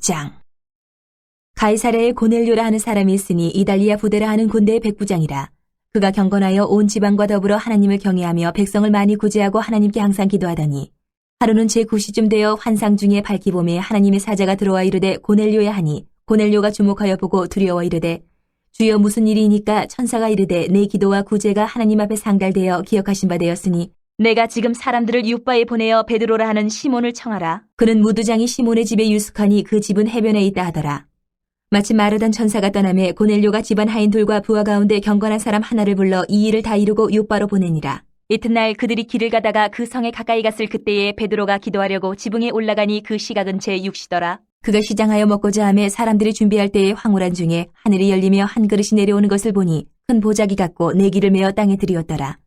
11장. 가이사랴에 고넬료라 하는 사람이 있으니 이달리아 부대라 하는 군대의 백부장이라. 그가 경건하여 온 지방과 더불어 하나님을 경외하며 백성을 많이 구제하고 하나님께 항상 기도하더니 하루는 제9시쯤 되어 환상 중에 밝기 봄에 하나님의 사자가 들어와 이르되 고넬료야 하니 고넬료가 주목하여 보고 두려워 이르되 주여 무슨 일이니까 천사가 이르되 내 기도와 구제가 하나님 앞에 상달되어 기억하신 바 되었으니 내가 지금 사람들을 윳바에 보내어 베드로라 하는 시몬을 청하라. 그는 무두장이 시몬의 집에 유숙하니 그 집은 해변에 있다 하더라. 마침 마르던 천사가 떠나매 고넬료가 집안 하인들과 부하 가운데 경건한 사람 하나를 불러 이 일을 다 이루고 윳바로 보내니라. 이튿날 그들이 길을 가다가 그 성에 가까이 갔을 그때에 베드로가 기도하려고 지붕에 올라가니 그 시각은 제6시더라. 그가 시장하여 먹고자 하매 사람들이 준비할 때에 황홀한 중에 하늘이 열리며 한 그릇이 내려오는 것을 보니 큰 보자기 같고 내기를 메어 땅에 들이었더라.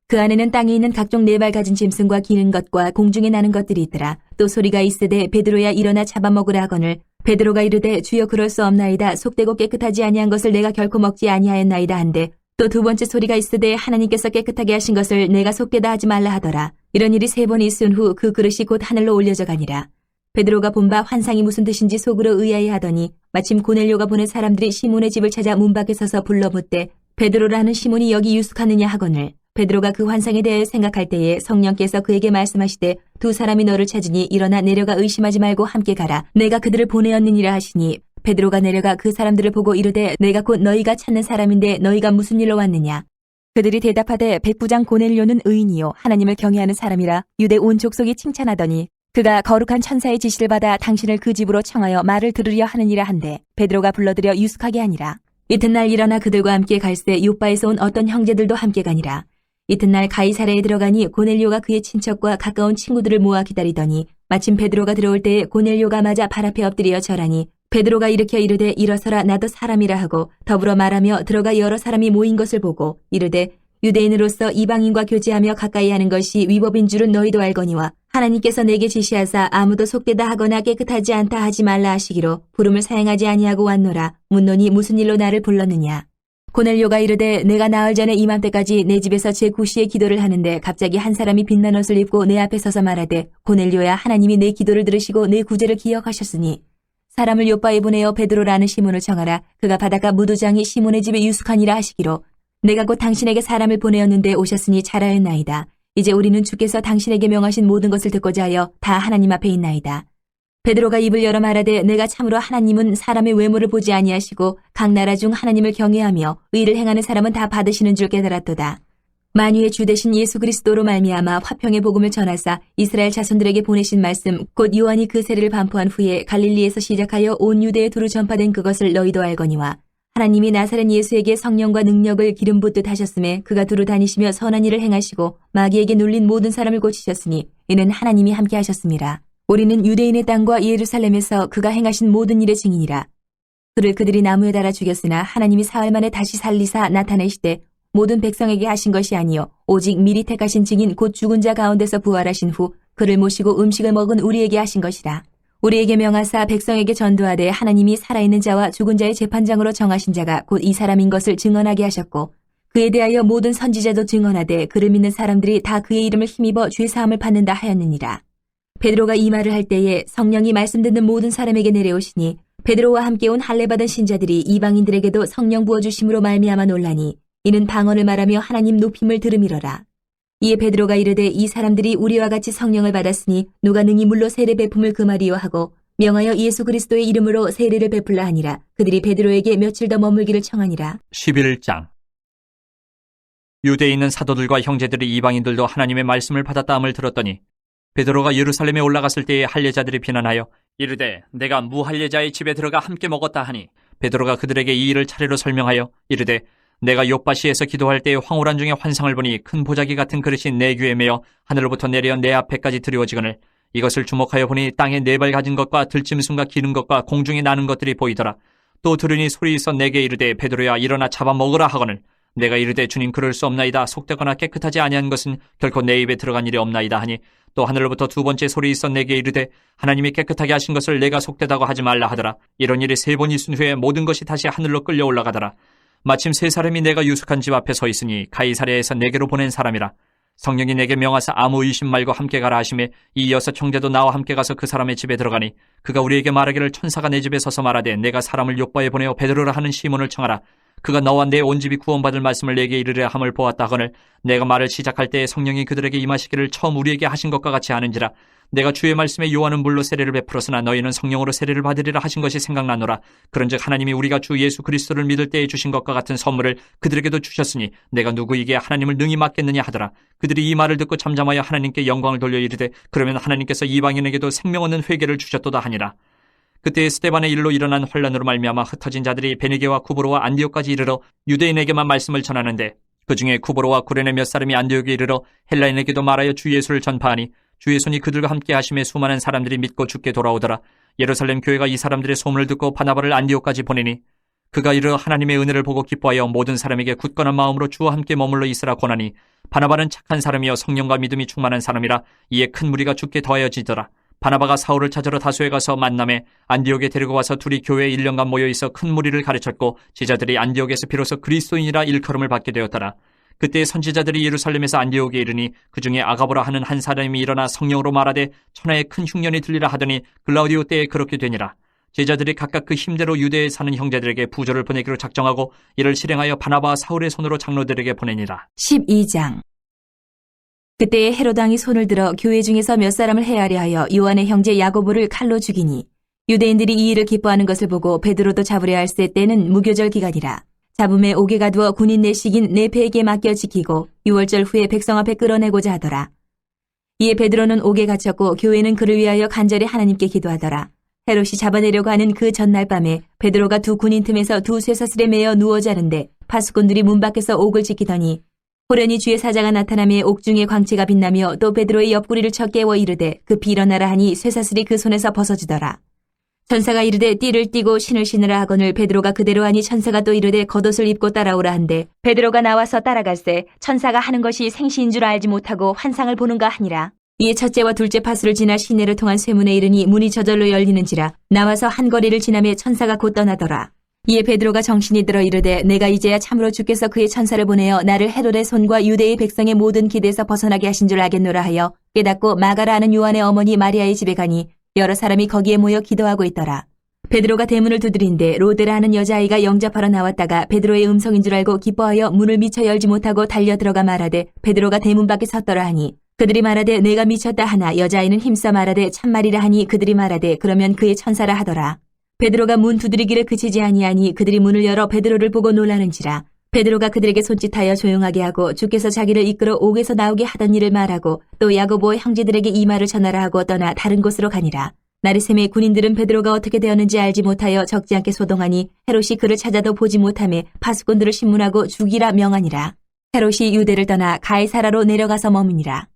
그 안에는 땅에 있는 각종 네 발 가진 짐승과 기는 것과 공중에 나는 것들이 있더라. 또 소리가 있으되 베드로야 일어나 잡아먹으라 하거늘 베드로가 이르되 주여 그럴 수 없나이다. 속되고 깨끗하지 아니한 것을 내가 결코 먹지 아니하였나이다 한데 또 두 번째 소리가 있으되 하나님께서 깨끗하게 하신 것을 내가 속되다 하지 말라 하더라. 이런 일이 3번 있은 후 그 그릇이 곧 하늘로 올려져 가니라. 베드로가 본 바 환상이 무슨 뜻인지 속으로 의아해 하더니 마침 고넬료가 보낸 사람들이 시몬의 집을 찾아 문 밖에 서서 불러 묻되 베드로라는 시몬이 여기 유숙하느냐 하거늘 베드로가 그 환상에 대해 생각할 때에 성령께서 그에게 말씀하시되 두 사람이 너를 찾으니 일어나 내려가 의심하지 말고 함께 가라. 내가 그들을 보내었느니라 하시니 베드로가 내려가 그 사람들을 보고 이르되 내가 곧 너희가 찾는 사람인데 너희가 무슨 일로 왔느냐. 그들이 대답하되 백부장 고넬료는 의인이요 하나님을 경외하는 사람이라 유대 온 족속이 칭찬하더니 그가 거룩한 천사의 지시를 받아 당신을 그 집으로 청하여 말을 들으려 하느니라 한데 베드로가 불러들여 유숙하게 하니라. 이튿날 일어나 그들과 함께 갈새 윳바에서 온 어떤 형제들도 함께 가니라. 이튿날 가이사랴에 들어가니 고넬료가 그의 친척과 가까운 친구들을 모아 기다리더니 마침 베드로가 들어올 때에 고넬료가 맞아 발 앞에 엎드려 절하니 베드로가 일으켜 이르되 일어서라 나도 사람이라 하고 더불어 말하며 들어가 여러 사람이 모인 것을 보고 이르되 유대인으로서 이방인과 교제하며 가까이 하는 것이 위법인 줄은 너희도 알거니와 하나님께서 내게 지시하사 아무도 속되다 하거나 깨끗하지 않다 하지 말라 하시기로 부름을 사행하지 아니하고 왔노라. 묻노니 무슨 일로 나를 불렀느냐. 고넬료가 이르되 내가 나흘 전에 이맘때까지 내 집에서 제9시에 기도를 하는데 갑자기 한 사람이 빛난 옷을 입고 내 앞에 서서 말하되 고넬료야 하나님이 내 기도를 들으시고 내 구제를 기억하셨으니 사람을 윳바에 보내어 베드로라는 시몬을 청하라. 그가 바닷가 무두장이 시몬의 집에 유숙하니라 하시기로 내가 곧 당신에게 사람을 보내었는데 오셨으니 잘하였나이다. 이제 우리는 주께서 당신에게 명하신 모든 것을 듣고자 하여 다 하나님 앞에 있나이다. 베드로가 입을 열어 말하되 내가 참으로 하나님은 사람의 외모를 보지 아니하시고 각 나라 중 하나님을 경외하며 의를 행하는 사람은 다 받으시는 줄 깨달았도다. 만유의 주 되신 예수 그리스도로 말미암아 화평의 복음을 전하사 이스라엘 자손들에게 보내신 말씀 곧 요한이 그 세례를 반포한 후에 갈릴리에서 시작하여 온 유대에 두루 전파된 그것을 너희도 알거니와 하나님이 나사렛 예수에게 성령과 능력을 기름 붓듯 하셨음에 그가 두루 다니시며 선한 일을 행하시고 마귀에게 눌린 모든 사람을 고치셨으니 이는 하나님이 함께 하셨습니다. 우리는 유대인의 땅과 예루살렘에서 그가 행하신 모든 일의 증인이라. 그를 그들이 나무에 달아 죽였으나 하나님이 사흘 만에 다시 살리사 나타내시되 모든 백성에게 하신 것이 아니요 오직 미리 택하신 증인 곧 죽은 자 가운데서 부활하신 후 그를 모시고 음식을 먹은 우리에게 하신 것이라. 우리에게 명하사 백성에게 전도하되 하나님이 살아있는 자와 죽은 자의 재판장으로 정하신 자가 곧 이 사람인 것을 증언하게 하셨고 그에 대하여 모든 선지자도 증언하되 그를 믿는 사람들이 다 그의 이름을 힘입어 죄사함을 받는다 하였느니라. 베드로가 이 말을 할 때에 성령이 말씀 듣는 모든 사람에게 내려오시니 베드로와 함께 온 할례받은 신자들이 이방인들에게도 성령 부어주심으로 말미암아 놀라니 이는 방언을 말하며 하나님 높임을 들음이러라. 이에 베드로가 이르되 이 사람들이 우리와 같이 성령을 받았으니 누가 능히 물로 세례 베품을 금하리요 하고 명하여 예수 그리스도의 이름으로 세례를 베풀라 하니라. 그들이 베드로에게 며칠 더 머물기를 청하니라. 11장. 유대에 있는 사도들과 형제들이 이방인들도 하나님의 말씀을 받았다함을 들었더니 베드로가 예루살렘에 올라갔을 때에 할례자들이 비난하여 이르되 내가 무할례자의 집에 들어가 함께 먹었다 하니 베드로가 그들에게 이 일을 차례로 설명하여 이르되 내가 욥바시에서 기도할 때에 황홀한 중에 환상을 보니 큰 보자기 같은 그릇이 내 귀에 매어 하늘로부터 내려 내 앞에까지 드리워지거늘 이것을 주목하여 보니 땅에 네 발 가진 것과 들짐승과 기는 것과 공중에 나는 것들이 보이더라. 또 들으니 소리 있어 내게 이르되 베드로야 일어나 잡아먹으라 하거늘 내가 이르되 주님 그럴 수 없나이다. 속되거나 깨끗하지 아니한 것은 결코 내 입에 들어간 일이 없나이다 하니 또 하늘로부터 두 번째 소리 있어 내게 이르되 하나님이 깨끗하게 하신 것을 내가 속되다고 하지 말라 하더라. 이런 일이 3번 있은 후에 모든 것이 다시 하늘로 끌려 올라가더라. 마침 3 사람이 내가 유숙한 집 앞에 서 있으니 가이사랴에서 내게로 보낸 사람이라. 성령이 내게 명하사 아무 의심 말고 함께 가라 하시매 이 여섯 형제도 나와 함께 가서 그 사람의 집에 들어가니 그가 우리에게 말하기를 천사가 내 집에 서서 말하되 내가 사람을 욥바에 보내어 베드로라 하는 시몬을 청하라. 그가 너와 내 온 집이 구원받을 말씀을 내게 이르려 함을 보았다 하거늘 내가 말을 시작할 때에 성령이 그들에게 임하시기를 처음 우리에게 하신 것과 같이 하는지라. 내가 주의 말씀에 요한은 물로 세례를 베풀었으나 너희는 성령으로 세례를 받으리라 하신 것이 생각나노라. 그런즉 하나님이 우리가 주 예수 그리스도를 믿을 때에 주신 것과 같은 선물을 그들에게도 주셨으니 내가 누구에게 하나님을 능히 맡겠느냐 하더라. 그들이 이 말을 듣고 잠잠하여 하나님께 영광을 돌려 이르되 그러면 하나님께서 이방인에게도 생명 얻는 회개를 주셨도다 하니라. 그때 스데반의 일로 일어난 환란으로 말미암아 흩어진 자들이 베네게와 쿠브로와 안디옥까지 이르러 유대인에게만 말씀을 전하는데 그 중에 쿠브로와 구레네 몇 사람이 안디옥에 이르러 헬라인에게도 말하여 주 예수를 전파하니 주의 손이 그들과 함께 하심에 수많은 사람들이 믿고 주께 돌아오더라. 예루살렘 교회가 이 사람들의 소문을 듣고 바나바를 안디옥까지 보내니 그가 이르러 하나님의 은혜를 보고 기뻐하여 모든 사람에게 굳건한 마음으로 주와 함께 머물러 있으라 권하니 바나바는 착한 사람이여 성령과 믿음이 충만한 사람이라 이에 큰 무리가 주께 더하여지더라. 바나바가 사울을 찾으러 다소에 가서 만남에 안디옥에 데리고 와서 둘이 교회에 1년간 모여있어 큰 무리를 가르쳤고 제자들이 안디옥에서 비로소 그리스도인이라 일컬음을 받게 되었더라. 그때 선지자들이 예루살렘에서 안디옥에 이르니 그 중에 아가보라 하는 한 사람이 일어나 성령으로 말하되 천하에 큰 흉년이 들리라 하더니 글라우디오 때에 그렇게 되니라. 제자들이 각각 그 힘대로 유대에 사는 형제들에게 부조를 보내기로 작정하고 이를 실행하여 바나바와 사울의 손으로 장로들에게 보내니라. 12장. 그때에 헤롯 왕이 손을 들어 교회 중에서 몇 사람을 해하려 하여 요한의 형제 야고보를 칼로 죽이니 유대인들이 이 일을 기뻐하는 것을 보고 베드로도 잡으려 할세 때는 무교절 기간이라. 잡음에 옥에 가두어 군인 내식인 네페에게 맡겨 지키고 6월절 후에 백성 앞에 끌어내고자 하더라. 이에 베드로는 옥에 갇혔고 교회는 그를 위하여 간절히 하나님께 기도하더라. 헤롯이 잡아내려고 하는 그 전날 밤에 베드로가 두 군인 틈에서 두 쇠사슬에 매어 누워 자는데 파수꾼들이 문 밖에서 옥을 지키더니 호련히 주의 사자가 나타나며 옥중에 광채가 빛나며 또 베드로의 옆구리를 쳐 깨워 이르되 급히 일어나라 하니 쇠사슬이 그 손에서 벗어지더라. 천사가 이르되 띠를 띠고 신을 신으라 하거늘 베드로가 그대로 하니 천사가 또 이르되 겉옷을 입고 따라오라 한데 베드로가 나와서 따라갈새 천사가 하는 것이 생시인 줄 알지 못하고 환상을 보는가 하니라. 이에 첫째와 둘째 파수를 지나 시내를 통한 쇠문에 이르니 문이 저절로 열리는지라 나와서 한 거리를 지나며 천사가 곧 떠나더라. 이에 베드로가 정신이 들어 이르되 내가 이제야 참으로 주께서 그의 천사를 보내어 나를 헤롯의 손과 유대의 백성의 모든 기대에서 벗어나게 하신 줄 알겠노라 하여 깨닫고 마가라 하는 요한의 어머니 마리아의 집에 가니 여러 사람이 거기에 모여 기도하고 있더라. 베드로가 대문을 두드린데 로데라 하는 여자아이가 영접하러 나왔다가 베드로의 음성인 줄 알고 기뻐하여 문을 미처 열지 못하고 달려 들어가 말하되 베드로가 대문 밖에 섰더라 하니 그들이 말하되 내가 미쳤다 하나 여자아이는 힘써 말하되 참말이라 하니 그들이 말하되 그러면 그의 천사라 하더라. 베드로가 문 두드리기를 그치지 아니하니 그들이 문을 열어 베드로를 보고 놀라는지라. 베드로가 그들에게 손짓하여 조용하게 하고 주께서 자기를 이끌어 옥에서 나오게 하던 일을 말하고 또 야고보의 형제들에게 이 말을 전하라 하고 떠나 다른 곳으로 가니라. 나르셈의 군인들은 베드로가 어떻게 되었는지 알지 못하여 적지 않게 소동하니 헤롯이 그를 찾아도 보지 못하며 파수꾼들을 신문하고 죽이라 명하니라. 헤롯이 유대를 떠나 가이사라로 내려가서 머무니라.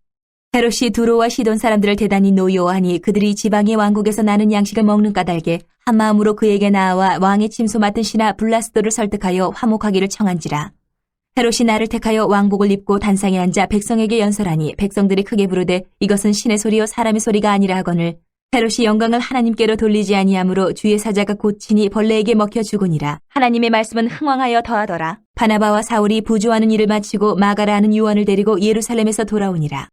헤롯이 두로와 시돈 사람들을 대단히 노여워하니 그들이 지방의 왕국에서 나는 양식을 먹는 까닭에 한마음으로 그에게 나아와 왕의 침소 맡은 신하 블라스도를 설득하여 화목하기를 청한지라. 헤롯이 나를 택하여 왕복을 입고 단상에 앉아 백성에게 연설하니 백성들이 크게 부르되 이것은 신의 소리요 사람의 소리가 아니라 하거늘 헤롯이 영광을 하나님께로 돌리지 아니하므로 주의 사자가 곧친이 벌레에게 먹혀 죽으니라. 하나님의 말씀은 흥왕하여 더하더라. 바나바와 사울이 부조하는 일을 마치고 마가라 하는 요한을 데리고 예루살렘에서 돌아오니라.